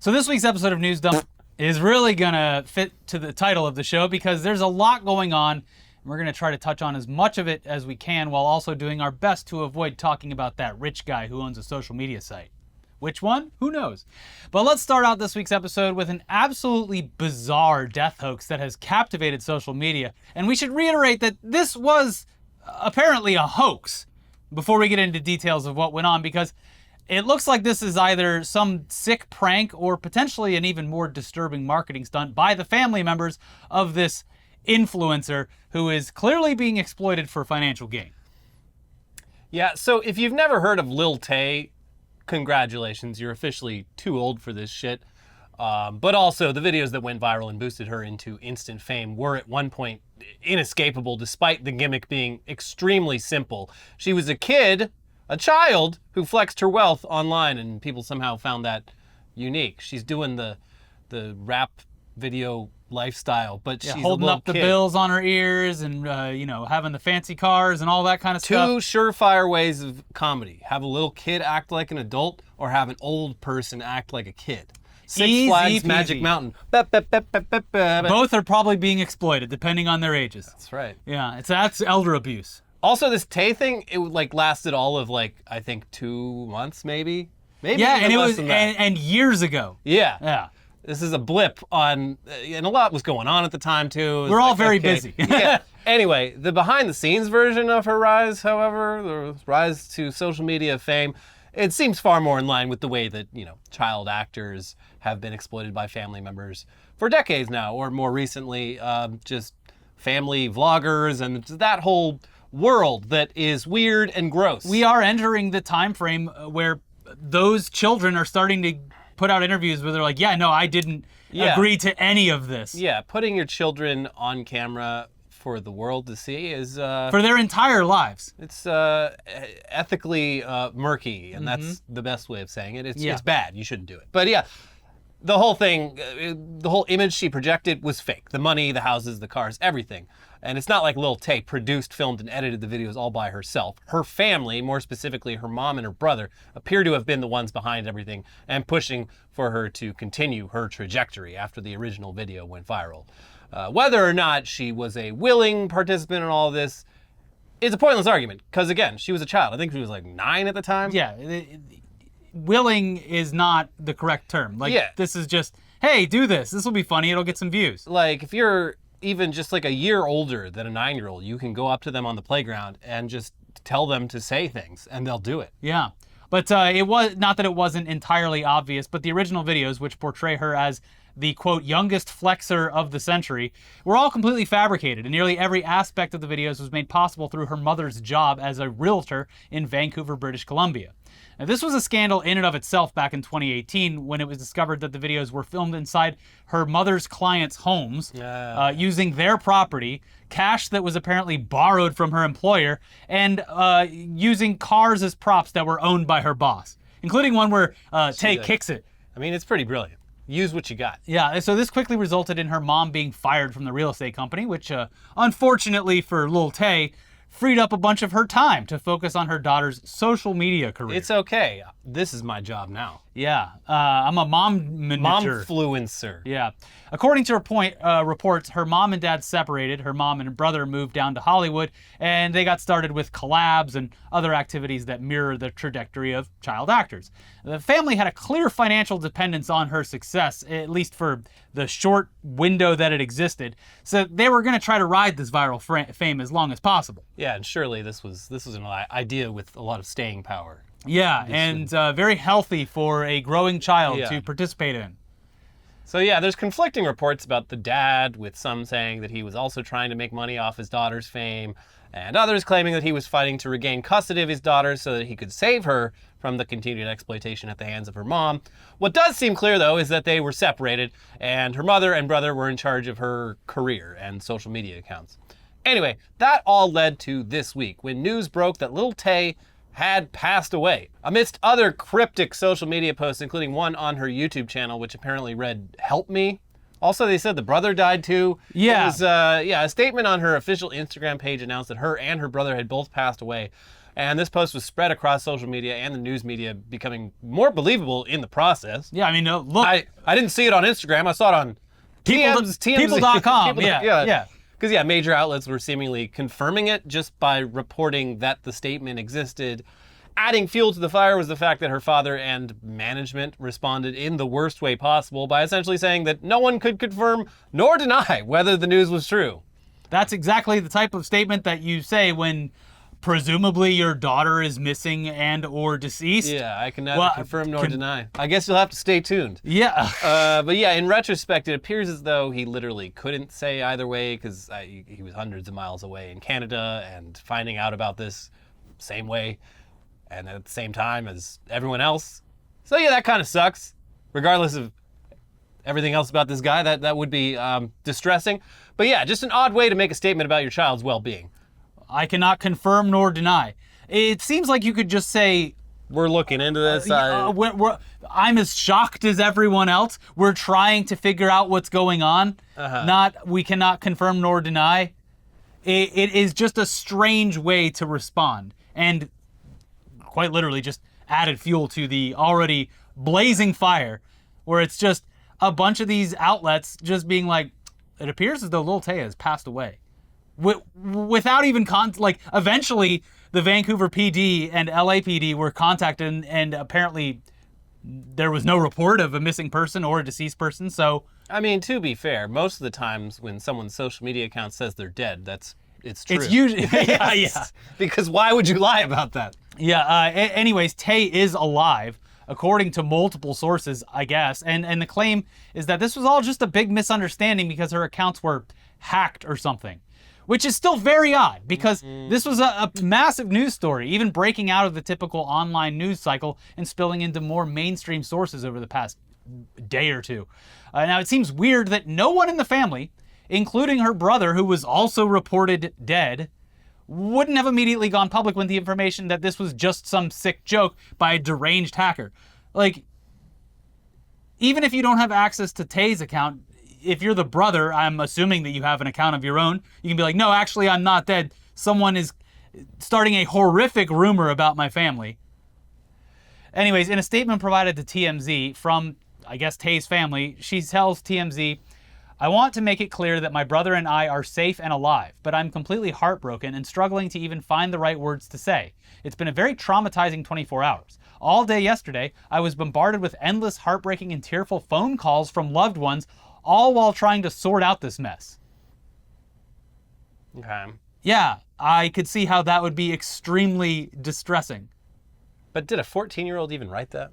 So this week's episode of News Dump is really gonna fit to the title of the show because there's a lot going on. And we're gonna try to touch on as much of it as we can while also doing our best to avoid talking about that rich guy who owns a social media site. Which one? Who knows? But let's start out this week's episode with an absolutely bizarre death hoax that has captivated social media. And we should reiterate that this was apparently a hoax before we get into details of what went on, because it looks like this is either some sick prank or potentially an even more disturbing marketing stunt by the family members of this influencer who is clearly being exploited for financial gain. Yeah, so if you've never heard of Lil Tay, congratulations, you're officially too old for this shit. But also, the videos that went viral and boosted her into instant fame were at one point inescapable, despite the gimmick being extremely simple. She was a child who flexed her wealth online, and people somehow found that unique. She's doing the rap video lifestyle, but she's holding up the bills on her ears and having the fancy cars and all that kind of stuff. Two surefire ways of comedy: have a little kid act like an adult, or have an old person act like a kid. Six Flags Magic Mountain. Both are probably being exploited depending on their ages. That's right. Yeah, that's elder abuse. Also, this Tay thing, it lasted all of I think 2 months, maybe. Yeah, and it was and years ago. Yeah. Yeah. This is a blip on, and a lot was going on at the time too. We're all very busy. Yeah. Anyway, the behind-the-scenes version of her rise, however, the rise to social media fame, it seems far more in line with the way that child actors have been exploited by family members for decades now, or more recently, just family vloggers and that whole world that is weird and gross. We are entering the time frame where those children are starting to put out interviews where they're like, yeah, no, I didn't agree to any of this. Yeah, putting your children on camera for the world to see is... for their entire lives. It's ethically murky, and that's the best way of saying it. It's bad. You shouldn't do it. But yeah, the whole thing, the whole image she projected was fake. The money, the houses, the cars, everything. And it's not like Lil Tay produced, filmed, and edited the videos all by herself. Her family, more specifically her mom and her brother, appear to have been the ones behind everything and pushing for her to continue her trajectory after the original video went viral. Whether or not she was a willing participant in all of this is a pointless argument, because again, she was a child. I think she was 9 at the time. Yeah, willing is not the correct term. This is just, hey, do this. This will be funny. It'll get some views. If you're even just a year older than a 9-year-old, you can go up to them on the playground and just tell them to say things, and they'll do it. Yeah. But it was not that it wasn't entirely obvious, but the original videos, which portray her as the, quote, youngest flexer of the century, were all completely fabricated, and nearly every aspect of the videos was made possible through her mother's job as a realtor in Vancouver, British Columbia. Now, this was a scandal in and of itself back in 2018 when it was discovered that the videos were filmed inside her mother's clients' homes, using their property, cash that was apparently borrowed from her employer, and using cars as props that were owned by her boss, including one where Tay kicks it. I mean, it's pretty brilliant. Use what you got. Yeah, so this quickly resulted in her mom being fired from the real estate company, which unfortunately for Lil Tay, freed up a bunch of her time to focus on her daughter's social media career. It's okay. This is my job now. Yeah, I'm a Momfluencer. Yeah. According to reports, her mom and dad separated. Her mom and brother moved down to Hollywood, and they got started with collabs and other activities that mirror the trajectory of child actors. The family had a clear financial dependence on her success, at least for the short window that it existed, so they were going to try to ride this viral fame as long as possible. Yeah, and surely this was an idea with a lot of staying power. Yeah, and very healthy for a growing child to participate in. So yeah, there's conflicting reports about the dad, with some saying that he was also trying to make money off his daughter's fame, and others claiming that he was fighting to regain custody of his daughter so that he could save her from the continued exploitation at the hands of her mom. What does seem clear, though, is that they were separated, and her mother and brother were in charge of her career and social media accounts. Anyway, that all led to this week, when news broke that Lil Tay had passed away, amidst other cryptic social media posts, including one on her YouTube channel, which apparently read, "Help me." Also, they said the brother died too. Yeah. It was, a statement on her official Instagram page announced that her and her brother had both passed away. And this post was spread across social media and the news media, becoming more believable in the process. Yeah, I mean, look. I didn't see it on Instagram. I saw it on TMZ. People.com. Yeah. Because, major outlets were seemingly confirming it just by reporting that the statement existed. Adding fuel to the fire was the fact that her father and management responded in the worst way possible by essentially saying that no one could confirm nor deny whether the news was true. That's exactly the type of statement that you say when presumably your daughter is missing and or deceased. Yeah, I can neither confirm nor deny. I guess you'll have to stay tuned. Yeah. But in retrospect, it appears as though he literally couldn't say either way because he was hundreds of miles away in Canada and finding out about this same way and at the same time as everyone else. So that kind of sucks. Regardless of everything else about this guy, that would be distressing. But just an odd way to make a statement about your child's well-being. I cannot confirm nor deny. It seems like you could just say, we're looking into this. I'm as shocked as everyone else. We're trying to figure out what's going on. Not, we cannot confirm nor deny. It is just a strange way to respond. And quite literally just added fuel to the already blazing fire, where it's just a bunch of these outlets just being like, it appears as though Lil Tay has passed away. Without even eventually the Vancouver PD and LAPD were contacted and apparently there was no report of a missing person or a deceased person. So, I mean, to be fair, most of the times when someone's social media account says they're dead, it's true. It's usually, yeah. Because why would you lie about that? Yeah, anyways, Tay is alive, according to multiple sources, I guess. And the claim is that this was all just a big misunderstanding because her accounts were hacked or something. Which is still very odd because this was a massive news story, even breaking out of the typical online news cycle and spilling into more mainstream sources over the past day or two. Now, it seems weird that no one in the family, including her brother, who was also reported dead, wouldn't have immediately gone public with the information that this was just some sick joke by a deranged hacker. Even if you don't have access to Tay's account, if you're the brother, I'm assuming that you have an account of your own, you can be like, no, actually, I'm not dead. Someone is starting a horrific rumor about my family. Anyways, in a statement provided to TMZ from, I guess, Tay's family, she tells TMZ, I want to make it clear that my brother and I are safe and alive, but I'm completely heartbroken and struggling to even find the right words to say. It's been a very traumatizing 24 hours. All day yesterday, I was bombarded with endless, heartbreaking, and tearful phone calls from loved ones, all while trying to sort out this mess. Okay. Yeah, I could see how that would be extremely distressing. But did a 14-year-old even write that?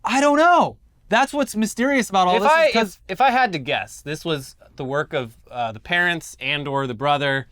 I don't know. That's what's mysterious about all this. If I had to guess, this was the work of the parents and or the brother.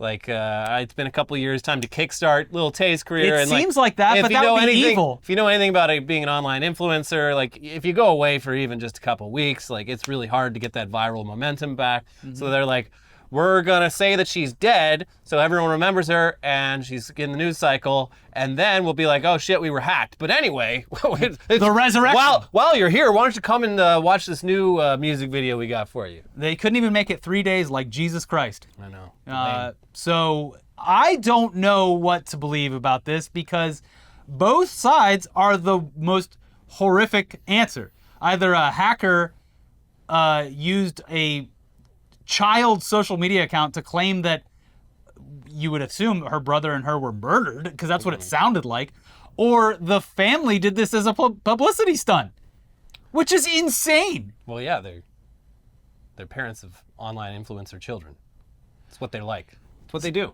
It's been a couple of years, time to kickstart Lil Tay's career. It seems like that, but that would be evil. If you know anything about being an online influencer, if you go away for even just a couple of weeks, it's really hard to get that viral momentum back. Mm-hmm. So they're like, we're going to say that she's dead so everyone remembers her and she's in the news cycle. And then we'll be like, oh, shit, we were hacked. But anyway, the resurrection. While you're here, why don't you come and watch this new music video we got for you? They couldn't even make it 3 days like Jesus Christ. I know. So I don't know what to believe about this because both sides are the most horrific answer. Either a hacker used a child social media account to claim that you would assume her brother and her were murdered, because that's what it sounded like, or the family did this as a publicity stunt, which is insane. Well, yeah, they're parents of online influencer children. It's what they're like. It's what they do.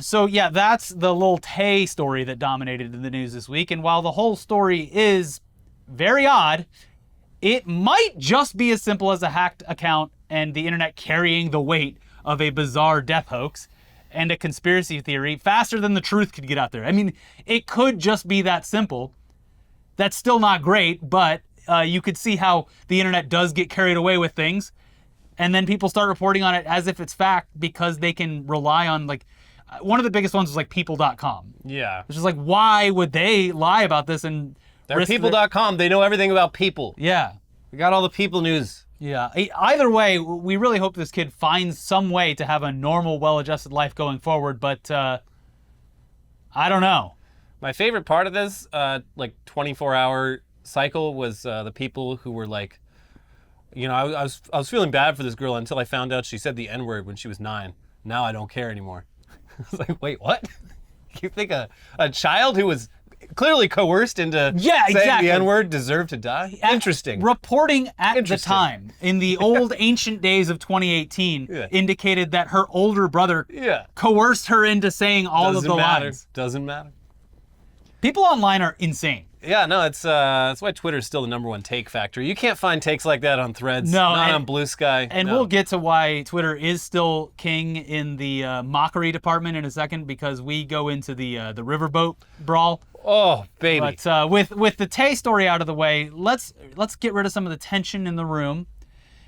So yeah, that's the Lil Tay story that dominated the news this week, and while the whole story is very odd, it might just be as simple as a hacked account and the internet carrying the weight of a bizarre death hoax and a conspiracy theory faster than the truth could get out there. I mean, it could just be that simple. That's still not great, but you could see how the internet does get carried away with things, and then people start reporting on it as if it's fact because they can rely on, one of the biggest ones was people.com. Yeah. It's just why would they lie about this and they're people.com. They know everything about people. Yeah. We got all the people news. Yeah. Either way, we really hope this kid finds some way to have a normal, well-adjusted life going forward. But I don't know. My favorite part of this, 24-hour cycle was the people who were like, I was feeling bad for this girl until I found out she said the N-word when she was 9. Now I don't care anymore. I was like, wait, what? You think a child who was clearly coerced into saying the N-word deserved to die? Interesting. Reporting at the time, in the old ancient days of 2018, indicated that her older brother coerced her into saying all of the lines. Doesn't matter. People online are insane. Yeah, no, that's why Twitter is still the #1 take factory. You can't find takes like that on Threads, not on Blue Sky. And we'll get to why Twitter is still king in the mockery department in a second, because we go into the Riverboat Brawl. Oh, baby. But with the Tay story out of the way, let's get rid of some of the tension in the room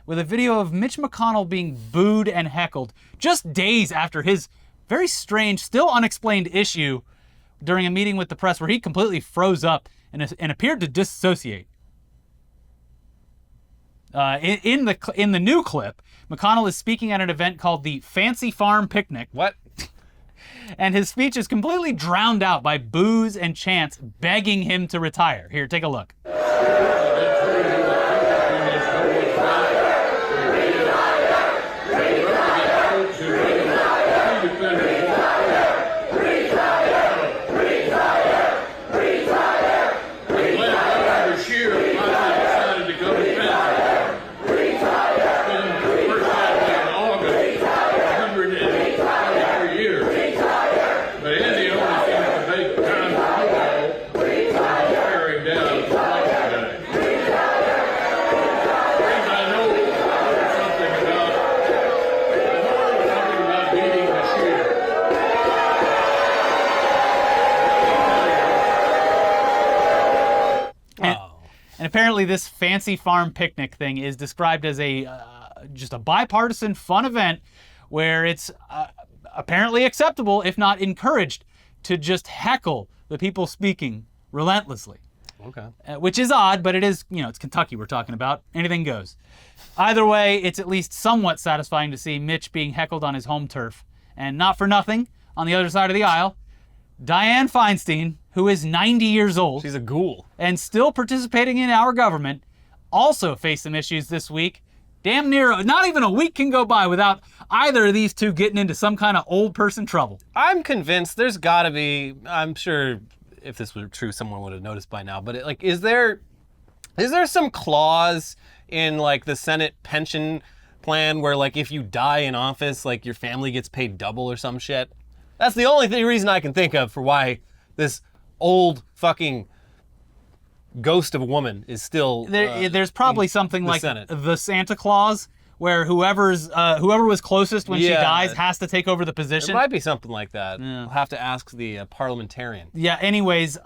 with a video of Mitch McConnell being booed and heckled just days after his very strange, still unexplained issue during a meeting with the press where he completely froze up and appeared to dissociate. In the new clip, McConnell is speaking at an event called the Fancy Farm Picnic. What? And his speech is completely drowned out by boos and chants begging him to retire. Here, take a look. And apparently this Fancy Farm Picnic thing is described as just a bipartisan fun event where it's apparently acceptable, if not encouraged, to just heckle the people speaking relentlessly. Okay. Which is odd, but it is, it's Kentucky we're talking about. Anything goes. Either way, it's at least somewhat satisfying to see Mitch being heckled on his home turf. And not for nothing, on the other side of the aisle, Dianne Feinstein, who is 90 years old. She's a ghoul. And still participating in our government, also faced some issues this week. Damn near, not even a week can go by without either of these two getting into some kind of old person trouble. I'm convinced there's gotta be, I'm sure if this were true, someone would have noticed by now, but is there some clause in the Senate pension plan where if you die in office, your family gets paid double or some shit? That's the only reason I can think of for why this old fucking ghost of a woman is still there's probably something like Senate. The Santa Claus, where whoever was closest when she dies has to take over the position. It might be something like that. Yeah. I'll have to ask the parliamentarian. Yeah, anyways,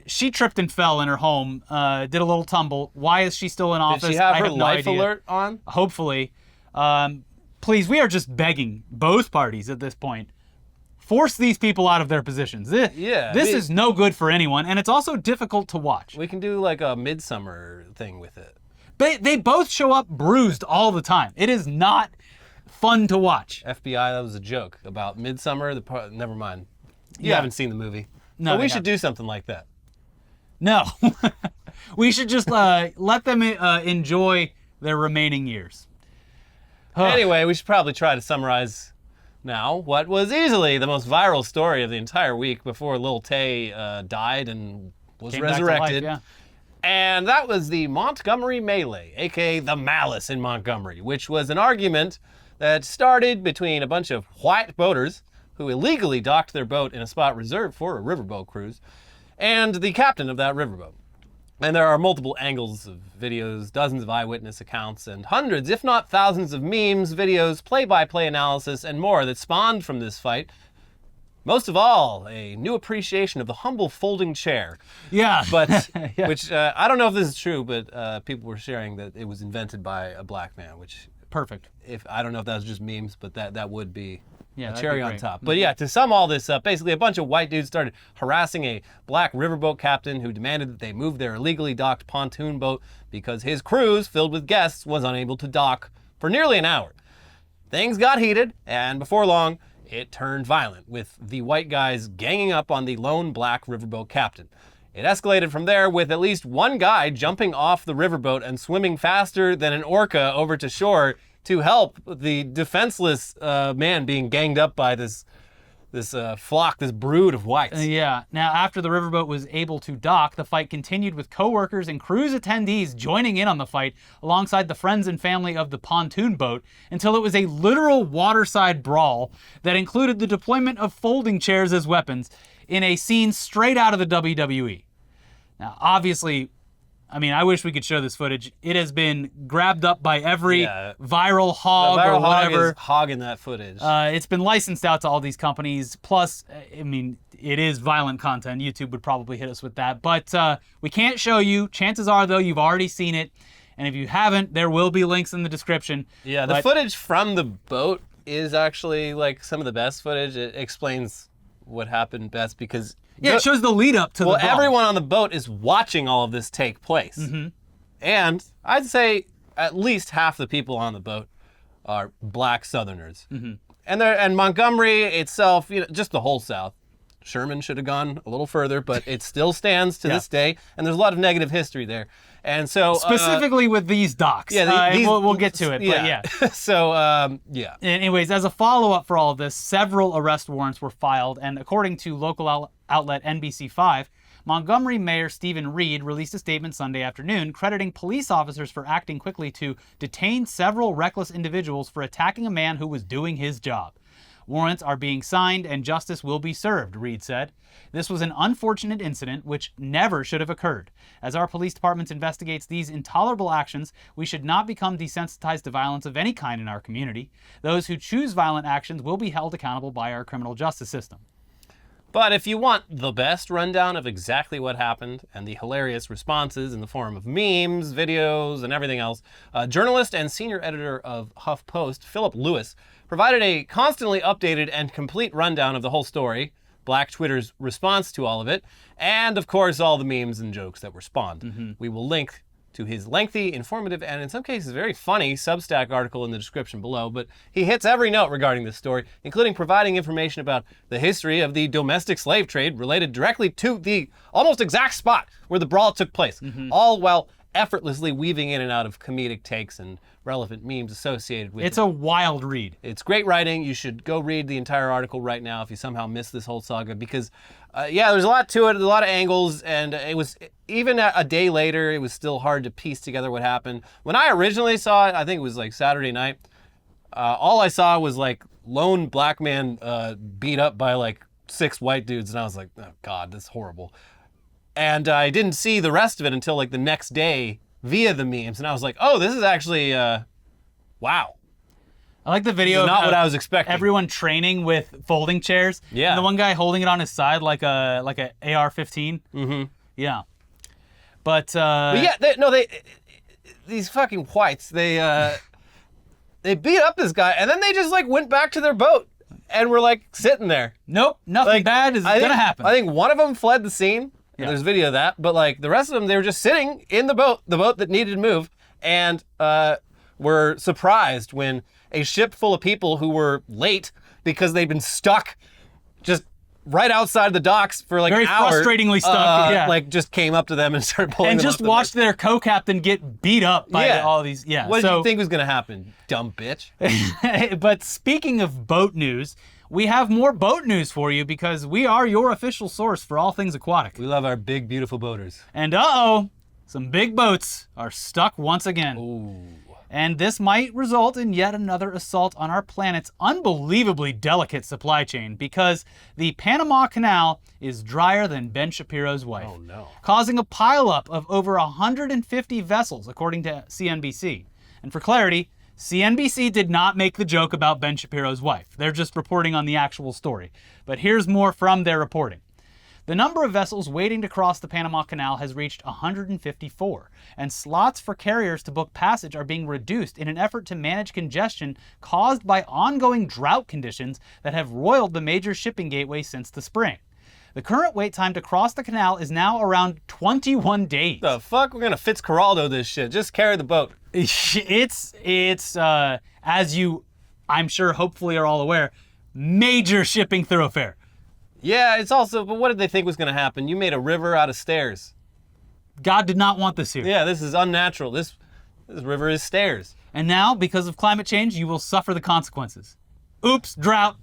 she tripped and fell in her home, did a little tumble. Why is she still in office? Did she have her no life idea. alert on? Hopefully. Please, we are just begging both parties at this point. Force these people out of their positions. This is no good for anyone, and it's also difficult to watch. We can do a Midsummer thing with it. They both show up bruised all the time. It is not fun to watch. FBI, that was a joke about Midsummer. Never mind. You haven't seen the movie. No, but we should do something like that. No. We should just let them enjoy their remaining years. Anyway, we should probably try to summarize now what was easily the most viral story of the entire week before Lil Tay died and was resurrected. Life, yeah. And that was the Montgomery Melee, aka the Malice in Montgomery, which was an argument that started between a bunch of white boaters who illegally docked their boat in a spot reserved for a riverboat cruise, and the captain of that riverboat. And there are multiple angles of videos, dozens of eyewitness accounts, and hundreds, if not thousands of memes, videos, play-by-play analysis, and more that spawned from this fight. Most of all, a new appreciation of the humble folding chair. Yeah. But, which, I don't know if this is true, but people were sharing that it was invented by a black man, which... Perfect. I don't know if that was just memes, but that would be a that'd cherry be on great. top. But yeah, to sum all this up, basically a bunch of white dudes started harassing a black riverboat captain who demanded that they move their illegally docked pontoon boat because his cruise, filled with guests, was unable to dock for nearly an hour. Things got heated, and before long, it turned violent, with the white guys ganging up on the lone black riverboat captain. It escalated from there, with at least one guy jumping off the riverboat and swimming faster than an orca over to shore to help the defenseless man being ganged up by this flock, this brood of whites. Yeah. Now, after the riverboat was able to dock, the fight continued with co-workers and cruise attendees joining in on the fight alongside the friends and family of the pontoon boat until it was a literal waterside brawl that included the deployment of folding chairs as weapons in a scene straight out of the WWE. Now, obviously, I mean, I wish we could show this footage. It has been grabbed up by every viral hog or whatever. Is hogging that footage. It's been licensed out to all these companies. Plus, I mean, it is violent content. YouTube would probably hit us with that. But we can't show you. Chances are, though, you've already seen it. And if you haven't, there will be links in the description. Yeah, the footage from the boat is actually like some of the best footage. It explains what happened best because... Yeah, it shows the lead up to the brawl. Everyone on the boat is watching all of this take place. Mm-hmm. And I'd say at least half the people on the boat are black Southerners. Mm-hmm. And Montgomery itself, just the whole South. Sherman should have gone a little further, but it still stands to this day. And there's a lot of negative history there. And so... Specifically with these docks. Yeah, we'll get to it, but yeah. So, yeah. Anyways, as a follow-up for all of this, several arrest warrants were filed, and according to local outlet NBC5, Montgomery Mayor Stephen Reed released a statement Sunday afternoon crediting police officers for acting quickly to detain several reckless individuals for attacking a man who was doing his job. Warrants are being signed and justice will be served, Reed said. This was an unfortunate incident which never should have occurred. As our police department investigates these intolerable actions, we should not become desensitized to violence of any kind in our community. Those who choose violent actions will be held accountable by our criminal justice system. But if you want the best rundown of exactly what happened and the hilarious responses in the form of memes, videos, and everything else, journalist and senior editor of HuffPost, Philip Lewis, provided a constantly updated and complete rundown of the whole story, Black Twitter's response to all of it, and of course all the memes and jokes that were spawned. Mm-hmm. We will link to his lengthy, informative, and in some cases very funny Substack article in the description below, but he hits every note regarding this story, including providing information about the history of the domestic slave trade related directly to the almost exact spot where the brawl took place, all while effortlessly weaving in and out of comedic takes and relevant memes associated with it. It's a wild read. It's great writing. You should go read the entire article right now if you somehow missed this whole saga because, there's a lot to it, a lot of angles, and it was, even a day later, it was still hard to piece together what happened. When I originally saw it, I think it was like Saturday night, all I saw was like lone black man beat up by like 6 white dudes, and I was like, oh God, this is horrible. And I didn't see the rest of it until like the next day via the memes. And I was like, oh, this is actually, wow. I like the video of not what I was expecting. Everyone training with folding chairs. Yeah. And the one guy holding it on his side like a AR-15. Mm-hmm. Yeah. But these fucking whites, they beat up this guy and then they just like went back to their boat and were like sitting there. Nope, nothing bad is gonna happen. I think one of them fled the scene. Yeah. There's video of that, but like the rest of them, they were just sitting in the boat that needed to move, and were surprised when a ship full of people who were late because they'd been stuck just right outside the docks for like an hour. Very frustratingly stuck, like just came up to them and started pulling and them just watched their co-captain get beat up by all these. Yeah. What did you think was gonna happen, dumb bitch? But speaking of boat news, we have more boat news for you because we are your official source for all things aquatic. We love our big, beautiful boaters. And some big boats are stuck once again. Ooh. And this might result in yet another assault on our planet's unbelievably delicate supply chain because the Panama Canal is drier than Ben Shapiro's wife. Oh no. Causing a pileup of over 150 vessels, according to CNBC. And for clarity, CNBC did not make the joke about Ben Shapiro's wife. They're just reporting on the actual story. But here's more from their reporting. The number of vessels waiting to cross the Panama Canal has reached 154, and slots for carriers to book passage are being reduced in an effort to manage congestion caused by ongoing drought conditions that have roiled the major shipping gateway since the spring. The current wait time to cross the canal is now around 21 days. The fuck? We're gonna Fitzcarraldo this shit. Just carry the boat. It's as you, I'm sure, hopefully are all aware, Major shipping thoroughfare. Yeah, it's also, but what did they think was going to happen? You made a river out of stairs. God did not want this here. Yeah, this is unnatural. This river is stairs. And now, because of climate change, you will suffer the consequences. Oops, drought.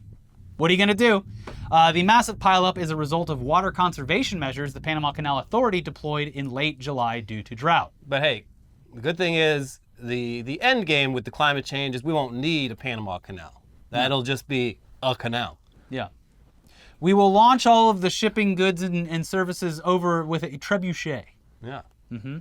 What are you going to do? The massive pileup is a result of water conservation measures the Panama Canal Authority deployed in late July due to drought. But hey, the good thing is the end game with the climate change is we won't need a Panama Canal. That'll just be a canal. Yeah. We will launch all of the shipping goods and services over with a trebuchet. Yeah. Mm-hmm.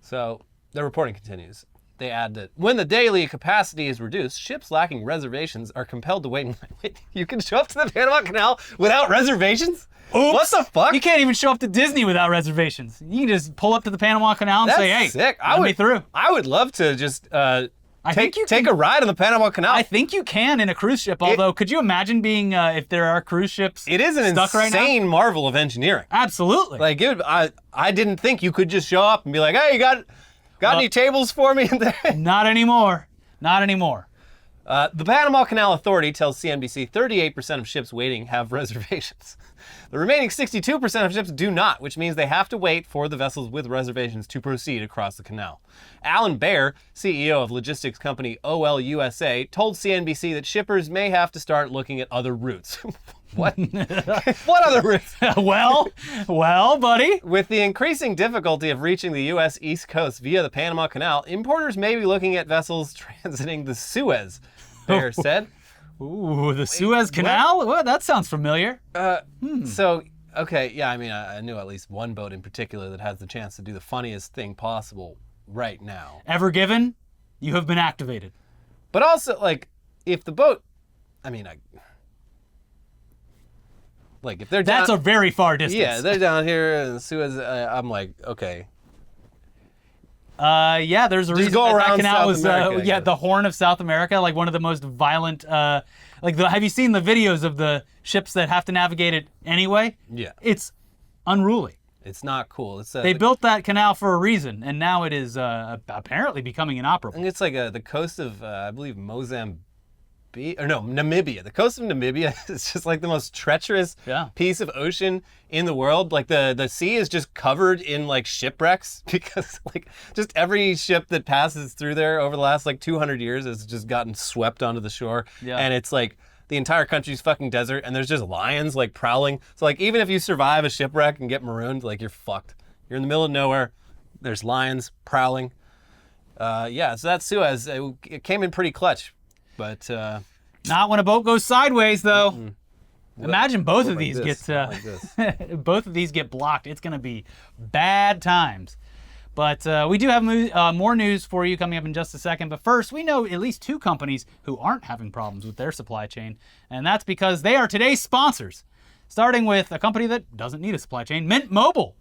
So the reporting continues. They add that when the daily capacity is reduced, ships lacking reservations are compelled to wait in line. Wait, you can show up to the Panama Canal without reservations? Oops. What the fuck? You can't even show up to Disney without reservations. You can just pull up to the Panama Canal and That's say, hey, sick. let me through. I would love to just think you take can- a ride on the Panama Canal. I think you can in a cruise ship, although could you imagine being, if there are cruise ships it is an stuck right now? insane marvel of engineering. Absolutely. Like, I didn't think you could just show up and be like, hey, you got any tables for me? Not anymore. Not anymore. The Panama Canal Authority tells CNBC 38% of ships waiting have reservations. The remaining 62% of ships do not, which means they have to wait for the vessels with reservations to proceed across the canal. Alan Baer, CEO of logistics company OL USA, told CNBC that shippers may have to start looking at other routes. What? What other routes? well, buddy. With the increasing difficulty of reaching the U.S. East Coast via the Panama Canal, importers may be looking at vessels transiting the Suez, Baer said. Ooh, the Suez Canal? Well, that sounds familiar. So, okay, yeah, I mean, I knew at least one boat in particular that has the chance to do the funniest thing possible right now. Ever given, you have been activated. But also, like, if the boat, I mean, like, if they're down... That's a very far distance. Yeah, they're down here in Suez, I'm like, okay. Yeah, there's a Just reason go that around canal South was, America, I guess. the Horn of South America, like one of the most violent, have you seen the videos of the ships that have to navigate it anyway? Yeah. It's unruly. It's not cool. It's They built that canal for a reason, and now it is apparently becoming I inoperable. think it's like the coast of, I believe, Namibia. The coast of Namibia is just like the most treacherous piece of ocean in the world. Like the sea is just covered in like shipwrecks because like just every ship that passes through there over the last like 200 years has just gotten swept onto the shore. Yeah. And it's like the entire country's fucking desert and there's just lions like prowling. So like even if you survive a shipwreck and get marooned, like you're fucked. You're in the middle of nowhere. There's lions prowling. So that's Suez. It came in pretty clutch. But not when a boat goes sideways, though. Imagine both of these both of these get blocked. It's going to be bad times. But we do have more news for you coming up in just a second. But first, we know at least two companies who aren't having problems with their supply chain, and that's because they are today's sponsors. Starting with a company that doesn't need a supply chain, Mint Mobile.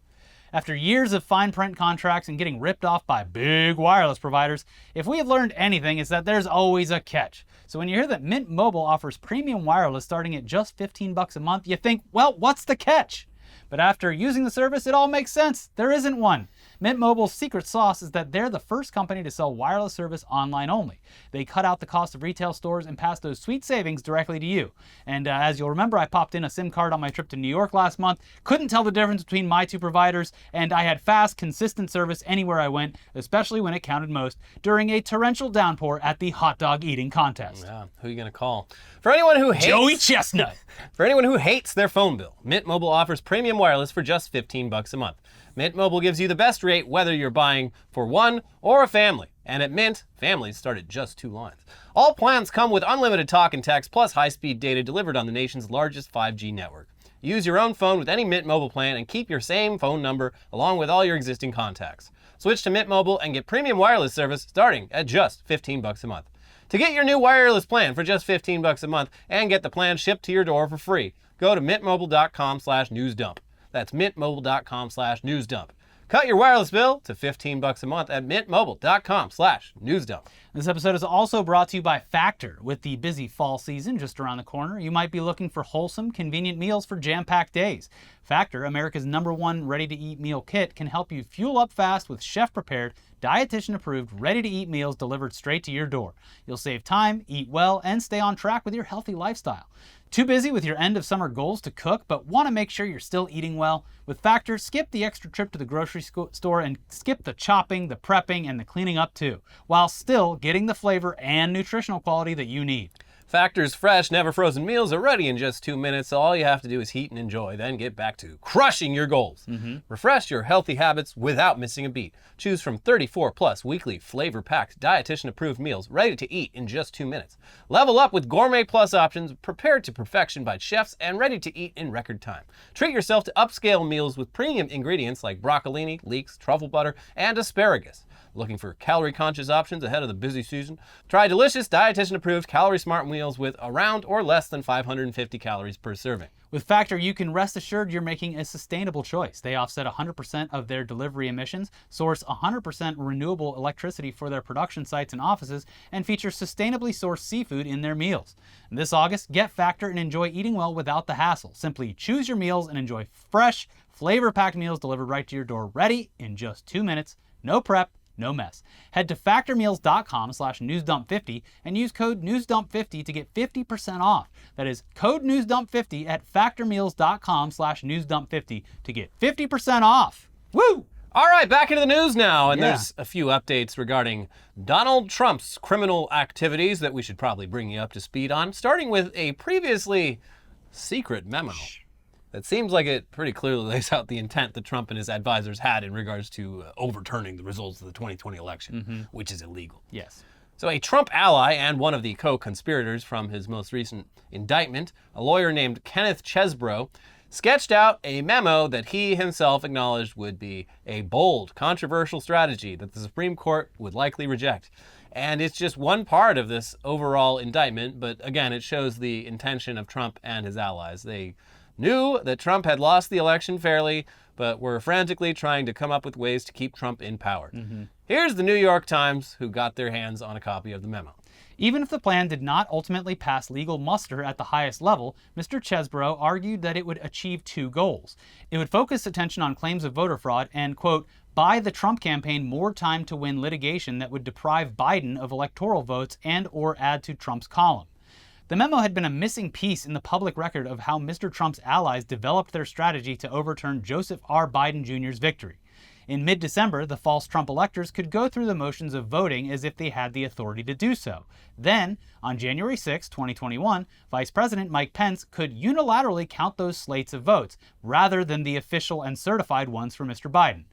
After years of fine print contracts and getting ripped off by big wireless providers, if we have learned anything, it's that there's always a catch. So when you hear that Mint Mobile offers premium wireless starting at just $15 a month, you think, well, what's the catch? But after using the service, it all makes sense. There isn't one. Mint Mobile's secret sauce is that they're the first company to sell wireless service online only. They cut out the cost of retail stores and pass those sweet savings directly to you. And as you'll remember, I popped in a SIM card on my trip to New York last month, couldn't tell the difference between my two providers, and I had fast, consistent service anywhere I went, especially when it counted most, during a torrential downpour at the hot dog eating contest. Yeah, who are you gonna call? For anyone who hates Joey Chestnut. For anyone who hates their phone bill, Mint Mobile offers premium wireless for just $15 a month. Mint Mobile gives you the best rate whether you're buying for one or a family. And at Mint, families start at just 2 lines. All plans come with unlimited talk and text plus high-speed data delivered on the nation's largest 5G network. Use your own phone with any Mint Mobile plan and keep your same phone number along with all your existing contacts. Switch to Mint Mobile and get premium wireless service starting at just $15 a month. To get your new wireless plan for just $15 a month and get the plan shipped to your door for free, go to mintmobile.com/newsdump. That's mintmobile.com/newsdump. Cut your wireless bill to $15 a month at mintmobile.com/newsdump. This episode is also brought to you by Factor. With the busy fall season just around the corner, you might be looking for wholesome, convenient meals for jam-packed days. Factor, America's #1 ready-to-eat meal kit, can help you fuel up fast with chef-prepared, dietitian-approved, ready-to-eat meals delivered straight to your door. You'll save time, eat well, and stay on track with your healthy lifestyle. Too busy with your end-of-summer goals to cook, but want to make sure you're still eating well? With Factor, skip the extra trip to the grocery store and skip the chopping, the prepping, and the cleaning up too, while still getting the flavor and nutritional quality that you need. Factor's fresh, never frozen meals are ready in just 2 minutes, so all you have to do is heat and enjoy, then get back to crushing your goals. Refresh your healthy habits without missing a beat. Choose from 34 plus weekly flavor-packed, dietitian-approved meals ready to eat in just 2 minutes. Level up with gourmet plus options prepared to perfection by chefs and ready to eat in record time. Treat yourself to upscale meals with premium ingredients like broccolini, leeks, truffle butter, and asparagus. Looking for calorie-conscious options ahead of the busy season? Try delicious, dietitian-approved, calorie-smart meals with around or less than 550 calories per serving. With Factor, you can rest assured you're making a sustainable choice. They offset 100% of their delivery emissions, source 100% renewable electricity for their production sites and offices, and feature sustainably sourced seafood in their meals. And this August, get Factor and enjoy eating well without the hassle. Simply choose your meals and enjoy fresh, flavor-packed meals delivered right to your door, ready in just 2 minutes. No prep, no mess. Head to factormeals.com/newsdump50 and use code newsdump50 to get 50% off. That is code newsdump50 at factormeals.com/newsdump50 to get 50% off. Woo! All right, back into the news now, and Yeah. there's a few updates regarding Donald Trump's criminal activities that we should probably bring you up to speed on, starting with a previously secret memo. That seems like it pretty clearly lays out the intent that Trump and his advisors had in regards to overturning the results of the 2020 election, which is illegal. Yes. So a Trump ally and one of the co-conspirators from his most recent indictment, a lawyer named Kenneth Chesebro, sketched out a memo that he himself acknowledged would be a bold, controversial strategy that the Supreme Court would likely reject. And it's just one part of this overall indictment, but again, it shows the intention of Trump and his allies. They knew that Trump had lost the election fairly, but were frantically trying to come up with ways to keep Trump in power. Here's the New York Times, who got their hands on a copy of the memo. Even if the plan did not ultimately pass legal muster at the highest level, Mr. Chesebro argued that it would achieve two goals. It would focus attention on claims of voter fraud and, quote, buy the Trump campaign more time to win litigation that would deprive Biden of electoral votes and or add to Trump's column. The memo had been a missing piece in the public record of how Mr. Trump's allies developed their strategy to overturn Joseph R. Biden Jr.'s victory. In mid-December, the false Trump electors could go through the motions of voting as if they had the authority to do so. Then, on January 6, 2021, Vice President Mike Pence could unilaterally count those slates of votes, rather than the official and certified ones for Mr. Biden.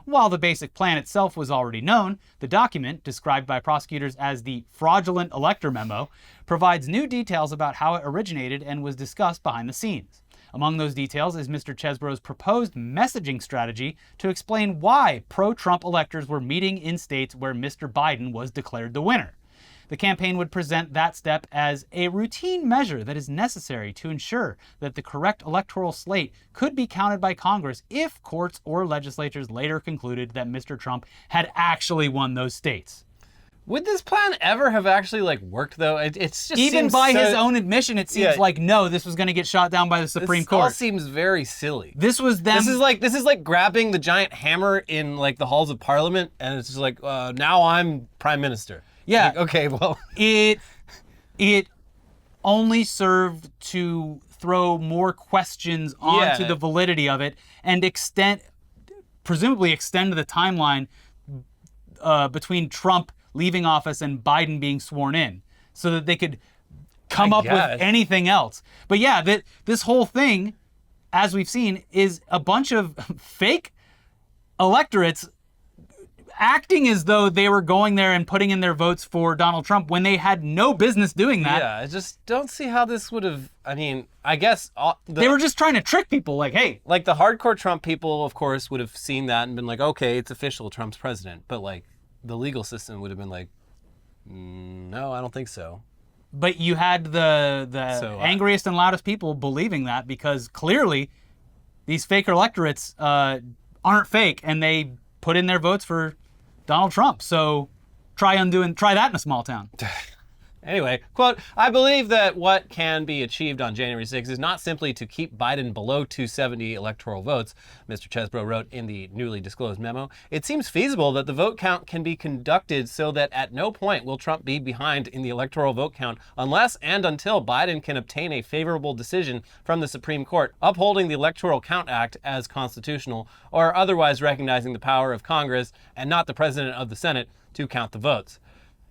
While the basic plan itself was already known, the document, described by prosecutors as the fraudulent elector memo, provides new details about how it originated and was discussed behind the scenes. Among those details is Mr. Chesebro's proposed messaging strategy to explain why pro-Trump electors were meeting in states where Mr. Biden was declared the winner. The campaign would present that step as a routine measure that is necessary to ensure that the correct electoral slate could be counted by Congress if courts or legislatures later concluded that Mr. Trump had actually won those states. Would this plan ever have actually worked though? It's just Even seems by so, his own admission, it seems like no, this was going to get shot down by the Supreme this all Court. seems very silly. This was them. This is like grabbing the giant hammer in the halls of Parliament, and it's just like now I'm Prime Minister. Yeah. Okay, well. It only served to throw more questions onto the validity of it and presumably extend the timeline between Trump leaving office and Biden being sworn in so that they could come up with anything else. But yeah, this whole thing, as we've seen, is a bunch of fake electorates acting as though they were going there and putting in their votes for Donald Trump when they had no business doing that. Yeah, I just don't see how this would have, I guess... they were just trying to trick people, the hardcore Trump people, of course, would have seen that and been like, okay, it's official, Trump's president. But, the legal system would have been like, no, I don't think so. But you had the angriest and loudest people believing that because clearly these fake electorates aren't fake, and they put in their votes for Donald Trump. So try that in a small town. Anyway, quote, I believe that what can be achieved on January 6th is not simply to keep Biden below 270 electoral votes, Mr. Chesbro wrote in the newly disclosed memo. It seems feasible that the vote count can be conducted so that at no point will Trump be behind in the electoral vote count unless and until Biden can obtain a favorable decision from the Supreme Court upholding the Electoral Count Act as constitutional or otherwise recognizing the power of Congress and not the President of the Senate to count the votes.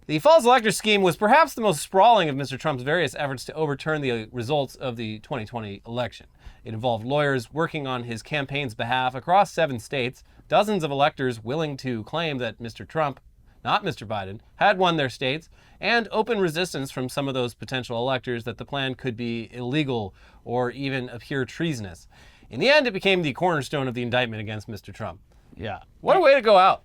The false elector scheme was perhaps the most sprawling of Mr. Trump's various efforts to overturn the results of the 2020 election. It involved lawyers working on his campaign's behalf across 7 states, dozens of electors willing to claim that Mr. Trump, not Mr. Biden, had won their states, and open resistance from some of those potential electors that the plan could be illegal or even appear treasonous. In the end, it became the cornerstone of the indictment against Mr. Trump. Yeah. What a way to go out.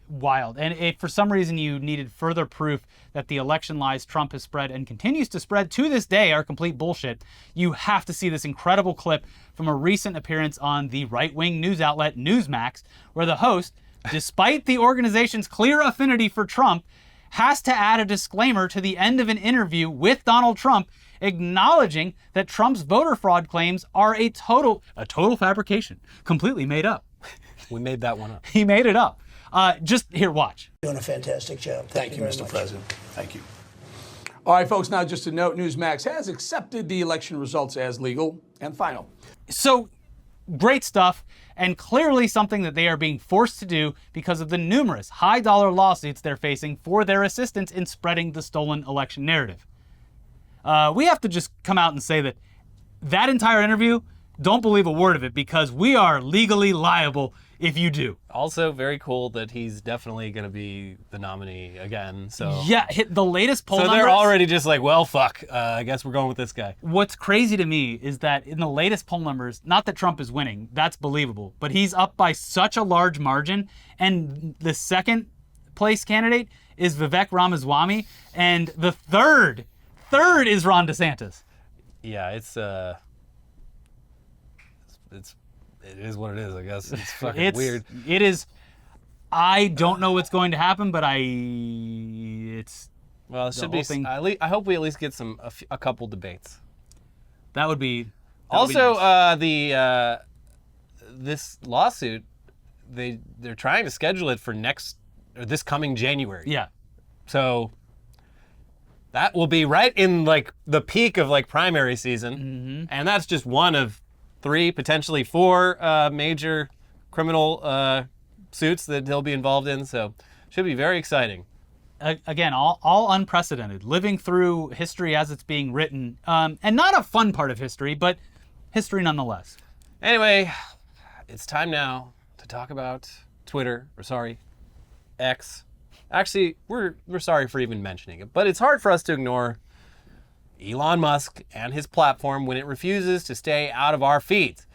Wild. And if for some reason you needed further proof that the election lies Trump has spread and continues to spread to this day are complete bullshit, you have to see this incredible clip from a recent appearance on the right-wing news outlet Newsmax, where the host, despite the organization's clear affinity for Trump, has to add a disclaimer to the end of an interview with Donald Trump acknowledging that Trump's voter fraud claims are a total fabrication, completely made up. We made that one up. He made it up. Just here, watch. Doing a fantastic job. Thank you, very Mr. much. President. Thank you. All right, folks, now just a note, Newsmax has accepted the election results as legal and final. So, great stuff, and clearly something that they are being forced to do because of the numerous high-dollar lawsuits they're facing for their assistance in spreading the stolen election narrative. We have to just come out and say that entire interview, don't believe a word of it, because we are legally liable if you do. Also, very cool that he's definitely going to be the nominee again. So yeah, the latest poll numbers. So they're already just like, well, fuck. I guess we're going with this guy. What's crazy to me is that in the latest poll numbers, not that Trump is winning, that's believable, but he's up by such a large margin, and the second place candidate is Vivek Ramaswamy, and the third is Ron DeSantis. Yeah, it is what it is, I guess. It's fucking weird. It is. I don't know what's going to happen, but it's. Well, it should be. I hope we at least get a couple debates. That would be. Also, nice. This lawsuit, they're trying to schedule it for this coming January. Yeah. So that will be right in like the peak of like primary season, and that's just one of 3, potentially 4 major criminal suits that he'll be involved in. So should be very exciting. Again, all unprecedented, living through history as it's being written, and not a fun part of history, but history nonetheless. Anyway, it's time now to talk about Twitter, X. Actually, we're sorry for even mentioning it, but it's hard for us to ignore Elon Musk and his platform when it refuses to stay out of our feeds.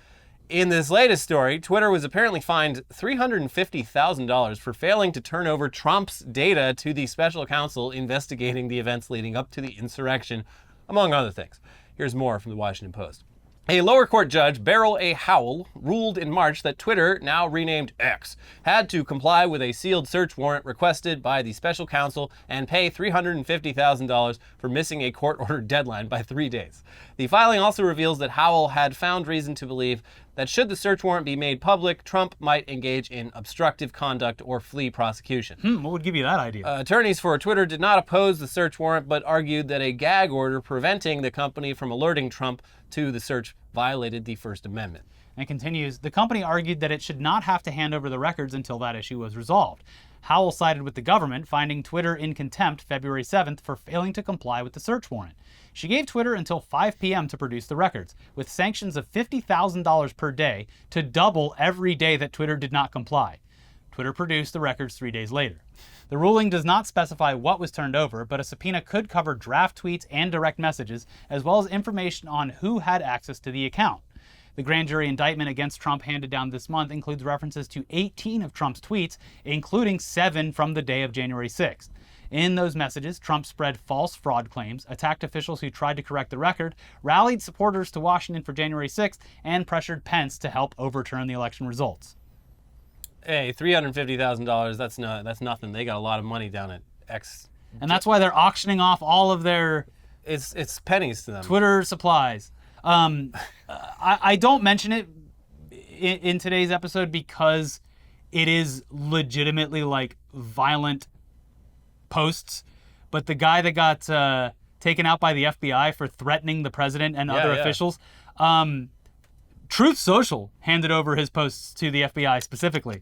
In this latest story, Twitter was apparently fined $350,000 for failing to turn over Trump's data to the special counsel investigating the events leading up to the insurrection, among other things. Here's more from the Washington Post. A lower court judge, Beryl A. Howell, ruled in March that Twitter, now renamed X, had to comply with a sealed search warrant requested by the special counsel and pay $350,000 for missing a court-ordered deadline by 3 days. The filing also reveals that Howell had found reason to believe that should the search warrant be made public, Trump might engage in obstructive conduct or flee prosecution. What would give you that idea? Attorneys for Twitter did not oppose the search warrant, but argued that a gag order preventing the company from alerting Trump to the search violated the First Amendment. And continues, the company argued that it should not have to hand over the records until that issue was resolved. Howell sided with the government, finding Twitter in contempt February 7th for failing to comply with the search warrant. She gave Twitter until 5 p.m. to produce the records, with sanctions of $50,000 per day to double every day that Twitter did not comply. Twitter produced the records 3 days later. The ruling does not specify what was turned over, but a subpoena could cover draft tweets and direct messages, as well as information on who had access to the account. The grand jury indictment against Trump handed down this month includes references to 18 of Trump's tweets, including 7 from the day of January 6th. In those messages, Trump spread false fraud claims, attacked officials who tried to correct the record, rallied supporters to Washington for January 6th, and pressured Pence to help overturn the election results. Hey, $350,000, that's nothing. They got a lot of money down at X. And that's why they're auctioning off all of their It's pennies to them. Twitter supplies. I don't mention it in today's episode because it is legitimately like violent posts, but the guy that got taken out by the FBI for threatening the president and other officials, Truth Social handed over his posts to the FBI specifically.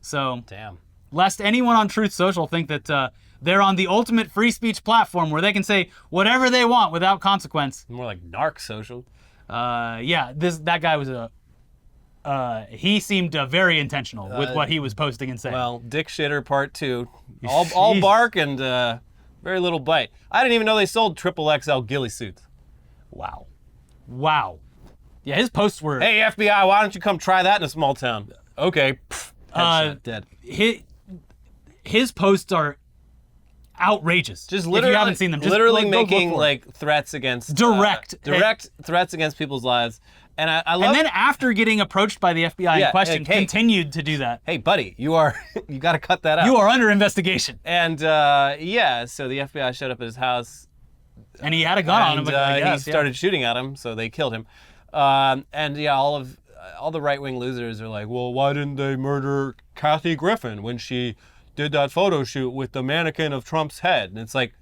So, Damn. lest anyone on Truth Social think that they're on the ultimate free speech platform where they can say whatever they want without consequence. More like narc social. That guy was he seemed very intentional with what he was posting and saying. Well, Dick Shitter Part 2. All bark and very little bite. I didn't even know they sold XXL ghillie suits. Wow. Yeah, his posts were... Hey, FBI, why don't you come try that in a small town? Okay. Pff, headshot, dead. His posts are outrageous. Just literally, if you haven't seen them, just literally go look making for it. like threats against... Direct threats against people's lives. And I love... And then after getting approached by the FBI in question, continued to do that. Hey, buddy, you got to cut that out. You are under investigation. And so the FBI showed up at his house. And he had a gun on him. I guess, he started shooting at him, so they killed him. All the right-wing losers are like, well, why didn't they murder Kathy Griffin when she did that photo shoot with the mannequin of Trump's head? And it's like,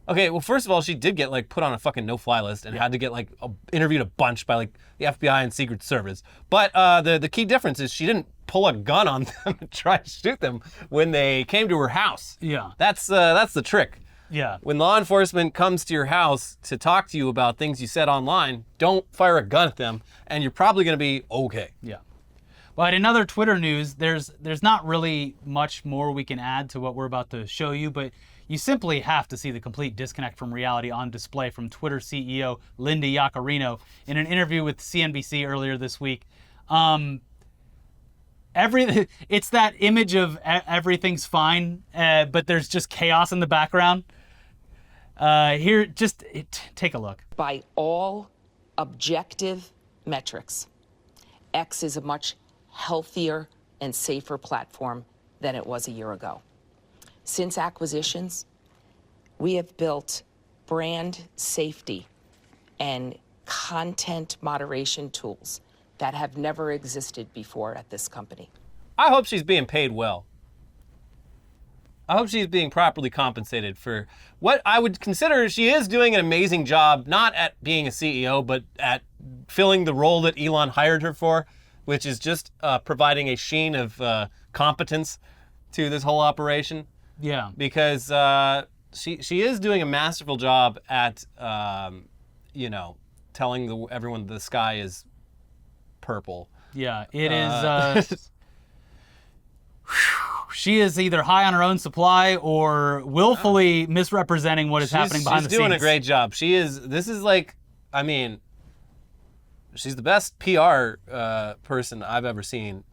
okay, well, first of all, she did get like put on a fucking no-fly list and had to get like interviewed a bunch by like the FBI and Secret Service. But the key difference is she didn't pull a gun on them and try to shoot them when they came to her house. Yeah. That's the trick. Yeah. When law enforcement comes to your house to talk to you about things you said online, don't fire a gun at them, and you're probably going to be okay. Yeah. But in other Twitter news, there's not really much more we can add to what we're about to show you, but you simply have to see the complete disconnect from reality on display from Twitter CEO Linda Yaccarino in an interview with CNBC earlier this week. It's that image of everything's fine, but there's just chaos in the background. Take a look. By all objective metrics, X is a much healthier and safer platform than it was a year ago. Since acquisitions, we have built brand safety and content moderation tools that have never existed before at this company. I hope she's being paid well. I hope she's being properly compensated for what I would consider she is doing an amazing job, not at being a CEO, but at filling the role that Elon hired her for, which is just providing a sheen of competence to this whole operation. Yeah. Because she is doing a masterful job at, telling everyone the sky is purple. Yeah, it is... She is either high on her own supply or willfully misrepresenting what is happening behind the scenes. She's doing a great job. She's the best PR person I've ever seen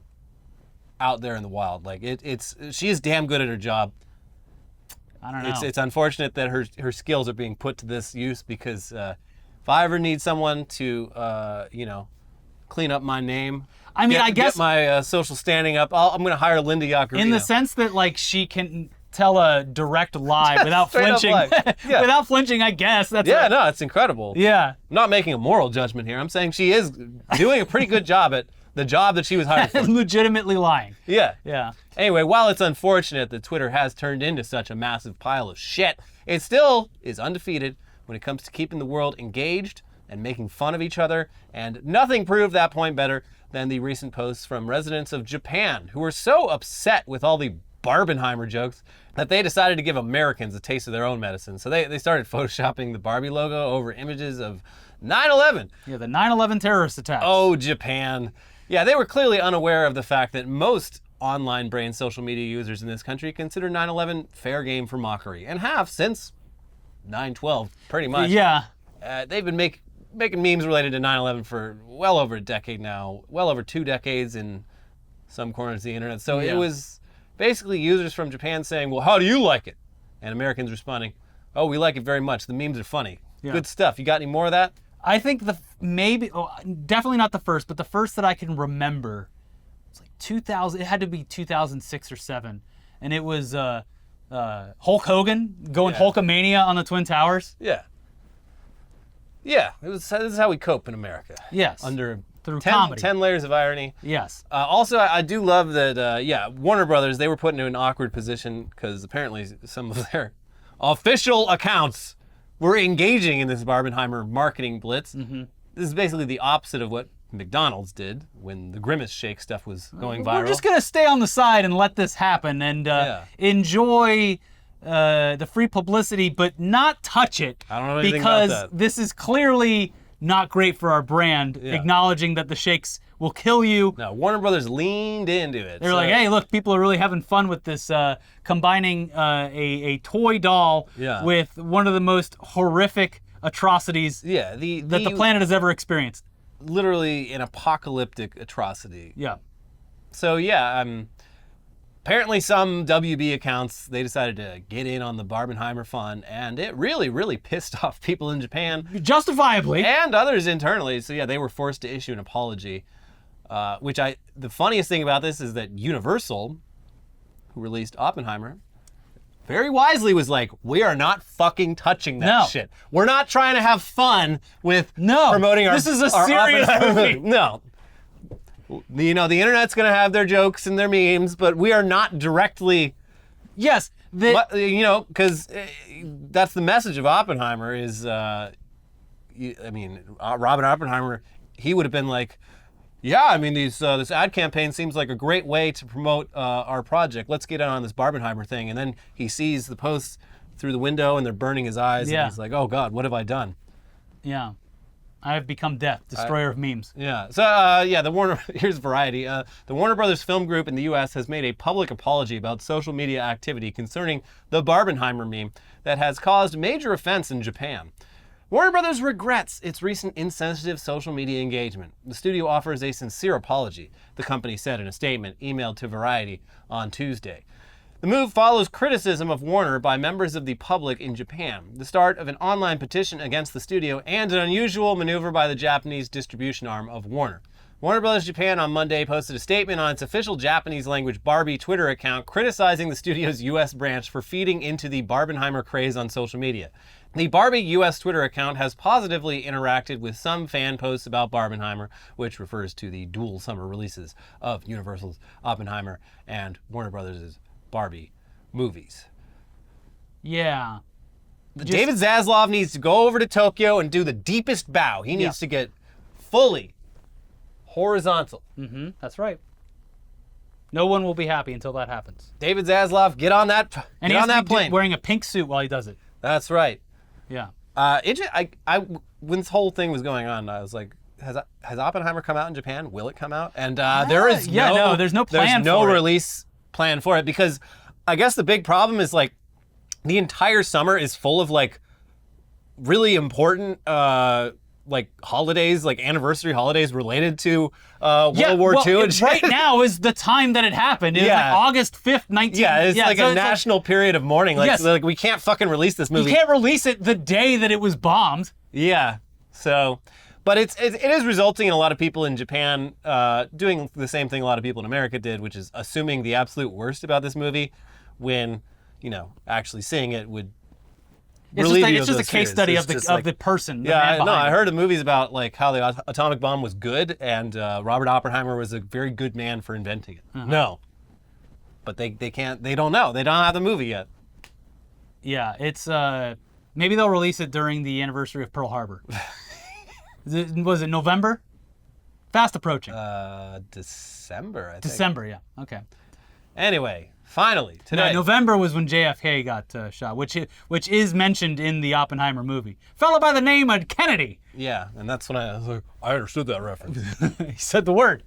out there in the wild. Like she is damn good at her job. I don't know. It's unfortunate that her skills are being put to this use because if I ever need someone to clean up my name. I mean, I guess get my social standing up. I'm going to hire Linda Yaccarino. In the sense that like she can tell a direct lie without flinching. Yeah. Without flinching, I guess. No, it's incredible. Yeah. I'm not making a moral judgment here. I'm saying she is doing a pretty good job at the job that she was hired for. Legitimately lying. Yeah. Yeah. Anyway, while it's unfortunate that Twitter has turned into such a massive pile of shit, it still is undefeated when it comes to keeping the world engaged and making fun of each other, and nothing proved that point better than the recent posts from residents of Japan who were so upset with all the Barbenheimer jokes that they decided to give Americans a taste of their own medicine. So they started photoshopping the Barbie logo over images of 9/11. Yeah, the 9/11 terrorist attack. Oh, Japan. Yeah, they were clearly unaware of the fact that most online brain social media users in this country consider 9/11 fair game for mockery, and have since 9/12, pretty much. Yeah. They've been making memes related to 9/11 for well over a decade now, well over 2 decades in some corners of the internet. So It was basically users from Japan saying, well, how do you like it? and Americans responding, "Oh, we like it very much. The memes are funny. Yeah. Good stuff. You got any more of that?" I think definitely not the first, but the first that I can remember was like 2000. It had to be 2006 or 7, and it was Hulk Hogan going Hulkamania on the Twin Towers. Yeah. Yeah, this is how we cope in America. Yes. Through comedy. 10 layers of irony. Yes. Also, I do love that, Warner Brothers, they were put into an awkward position because apparently some of their official accounts were engaging in this Barbenheimer marketing blitz. Mm-hmm. This is basically the opposite of what McDonald's did when the Grimace Shake stuff was going viral. We're just going to stay on the side and let this happen and enjoy the free publicity, but not touch it. I don't know anything about because that. this is clearly not great for our brand, acknowledging that the shakes will kill you. No, Warner Brothers leaned into it. They're like, hey, look, people are really having fun with this, combining a toy doll with one of the most horrific atrocities that the planet has ever experienced. Literally an apocalyptic atrocity. Yeah. So, apparently some WB accounts, they decided to get in on the Barbenheimer fun, and it really, really pissed off people in Japan. Justifiably. And others internally. So they were forced to issue an apology, the funniest thing about this is that Universal, who released Oppenheimer, very wisely was like, we are not fucking touching that shit. We're not trying to have fun with promoting our this is a serious movie. No. The internet's going to have their jokes and their memes, but we are not directly... Yes. Because that's the message of Oppenheimer is, Robert Oppenheimer, he would have been like, this ad campaign seems like a great way to promote our project. Let's get on this Barbenheimer thing. And then he sees the posts through the window and they're burning his eyes. And he's like, oh God, what have I done? Yeah. I have become death, destroyer of memes. Yeah. So, here's Variety. The Warner Brothers Film Group in the U.S. has made a public apology about social media activity concerning the Barbenheimer meme that has caused major offense in Japan. Warner Brothers regrets its recent insensitive social media engagement. The studio offers a sincere apology, the company said in a statement emailed to Variety on Tuesday. The move follows criticism of Warner by members of the public in Japan, the start of an online petition against the studio, and an unusual maneuver by the Japanese distribution arm of Warner. Warner Bros. Japan on Monday posted a statement on its official Japanese-language Barbie Twitter account criticizing the studio's U.S. branch for feeding into the Barbenheimer craze on social media. The Barbie U.S. Twitter account has positively interacted with some fan posts about Barbenheimer, which refers to the dual summer releases of Universal's Oppenheimer and Warner Bros.' Barbie movies. Yeah. David Zaslav needs to go over to Tokyo and do the deepest bow. He needs to get fully horizontal. Mm-hmm. That's right. No one will be happy until that happens. David Zaslav, get on that plane. Wearing a pink suit while he does it. That's right. Yeah. When this whole thing was going on, I was like, has Oppenheimer come out in Japan? Will it come out? And there's no plan. No release plan for it, because I guess the big problem is like the entire summer is full of like really important like holidays, like anniversary holidays related to World War II. Right now is the time that it happened. It was like August 5th, 19... Yeah, it's a national period of mourning. Like we can't fucking release this movie. You can't release it the day that it was bombed. Yeah, so... But it is resulting in a lot of people in Japan doing the same thing a lot of people in America did, which is assuming the absolute worst about this movie when, actually seeing it would relieve you of those fears. It's just a case study of the person. I heard of movies about like how the atomic bomb was good and Robert Oppenheimer was a very good man for inventing it. Uh-huh. No. But they don't know. They don't have the movie yet. Yeah, it's, maybe they'll release it during the anniversary of Pearl Harbor. Was it November? Fast approaching. December, I think. December, yeah. Okay. Anyway, finally, today. No, November was when JFK got shot, which is mentioned in the Oppenheimer movie. Fellow by the name of Kennedy. Yeah, and that's when I was like, I understood that reference. He said the word.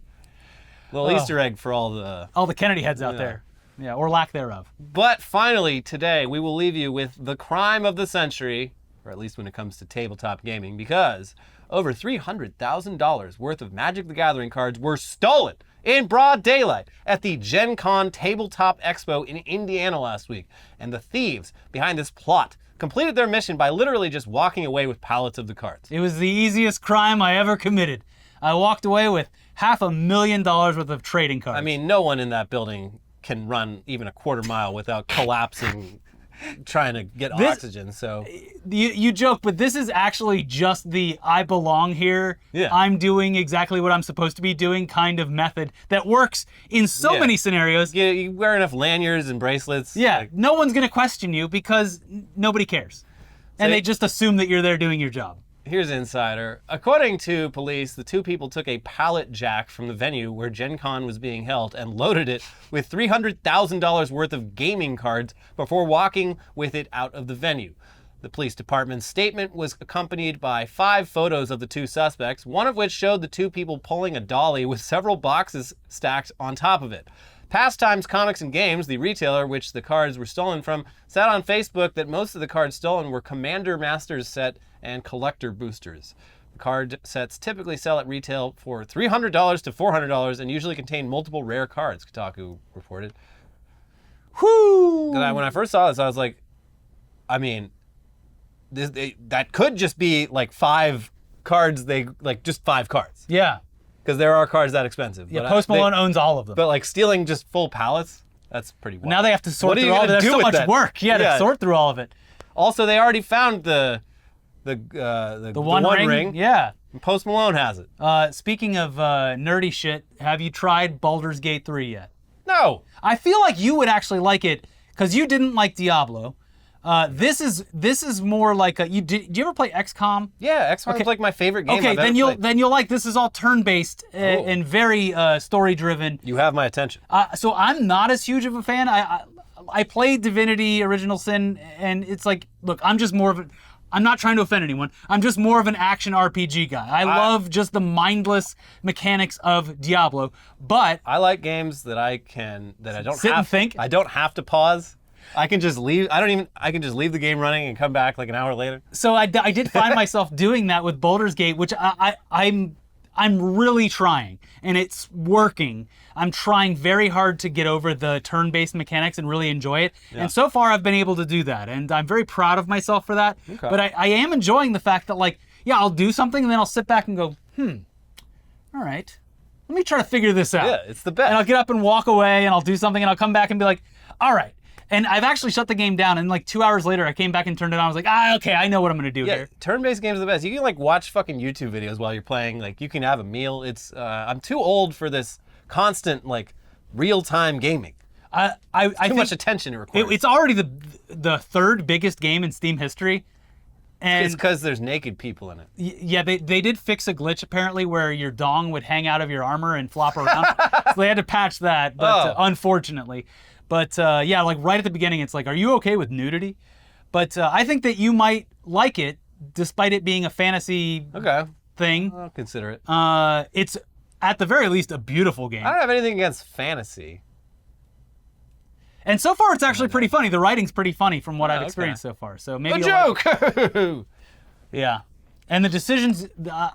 Little Easter egg for all the Kennedy heads out there. Yeah, or lack thereof. But finally, today, we will leave you with the crime of the century, or at least when it comes to tabletop gaming, because over $300,000 worth of Magic the Gathering cards were stolen in broad daylight at the Gen Con Tabletop Expo in Indiana last week. And the thieves behind this plot completed their mission by literally just walking away with pallets of the cards. It was the easiest crime I ever committed. I walked away with $500,000 worth of trading cards. I mean, no one in that building can run even a quarter mile without collapsing trying to get oxygen, so... You joke, but this is actually just the I belong here, I'm doing exactly what I'm supposed to be doing kind of method that works in so many scenarios. You wear enough lanyards and bracelets. Yeah, like... no one's going to question you because nobody cares. And they just assume that you're there doing your job. Here's Insider. According to police, the two people took a pallet jack from the venue where Gen Con was being held and loaded it with $300,000 worth of gaming cards before walking with it out of the venue. The police department's statement was accompanied by 5 photos of the two suspects, one of which showed the two people pulling a dolly with several boxes stacked on top of it. Pastimes Comics and Games, the retailer which the cards were stolen from, said on Facebook that most of the cards stolen were Commander Masters set and collector boosters. The card sets typically sell at retail for $300 to $400 and usually contain multiple rare cards, Kotaku reported. Whoo! When I first saw this, I was like, I mean, that could just be like 5 cards, just 5 cards. Yeah. Because there are cards that expensive. Yeah, Post Malone owns all of them. But like stealing just full pallets, that's pretty wild. Now they have to sort through all of it. There's so much work. Yeah, to sort through all of it. Also, they already found the one ring. Yeah. And Post Malone has it. Speaking of nerdy shit, have you tried Baldur's Gate 3 yet? No. I feel like you would actually like it because you didn't like Diablo. This is more like a. Do you ever play XCOM? Yeah, XCOM is like my favorite game. Okay, I've ever played. then you'll like this. Is all turn-based and very story-driven. You have my attention. So I'm not as huge of a fan. I played Divinity: Original Sin, and it's like, look, I'm just more of a. I'm not trying to offend anyone. I'm just more of an action RPG guy. I love just the mindless mechanics of Diablo, but I like games that I don't sit and think. I don't have to pause. I can just leave. I can just leave the game running and come back like an hour later. So I did find myself doing that with Baldur's Gate, which I'm really trying, and it's working. I'm trying very hard to get over the turn-based mechanics and really enjoy it. Yeah. And so far, I've been able to do that, and I'm very proud of myself for that. Okay. But I am enjoying the fact that, like, yeah, I'll do something, and then I'll sit back and go, all right, let me try to figure this out. Yeah, it's the best. And I'll get up and walk away, and I'll do something, and I'll come back and be like, all right. And I've actually shut the game down, and like 2 hours later, I came back and turned it on. I was like, okay, I know what I'm gonna do here. Turn-based games are the best. You can like watch fucking YouTube videos while you're playing. Like you can have a meal. It's I'm too old for this constant like real-time gaming. I too much attention it requires. It's already the third biggest game in Steam history. And it's because there's naked people in it. Yeah, they did fix a glitch apparently where your dong would hang out of your armor and flop around. So they had to patch that, but unfortunately. But yeah, like right at the beginning, it's like, are you okay with nudity? But I think that you might like it, despite it being a fantasy thing. I'll consider it. It's, at the very least, a beautiful game. I don't have anything against fantasy. And so far, it's actually pretty funny. The writing's pretty funny from what I've experienced so far. So maybe a joke! Like yeah. And the decisions,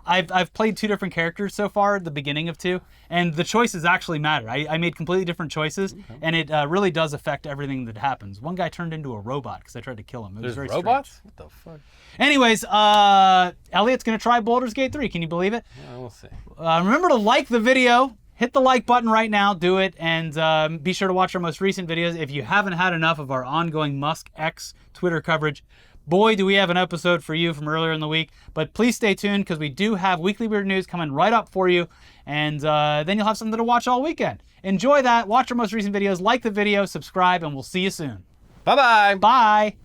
I've played 2 different characters so far at the beginning of 2, and the choices actually matter. I made completely different choices, and it really does affect everything that happens. One guy turned into a robot because I tried to kill him. It was very robots? strange. What the fuck? Anyways, Elliot's going to try Baldur's Gate 3. Can you believe it? Yeah, we'll see. Remember to like the video. Hit the like button right now. Do it. And be sure to watch our most recent videos. If you haven't had enough of our ongoing Musk X Twitter coverage, boy, do we have an episode for you from earlier in the week. But please stay tuned because we do have weekly weird news coming right up for you. And then you'll have something to watch all weekend. Enjoy that. Watch our most recent videos. Like the video. Subscribe. And we'll see you soon. Bye-bye. Bye.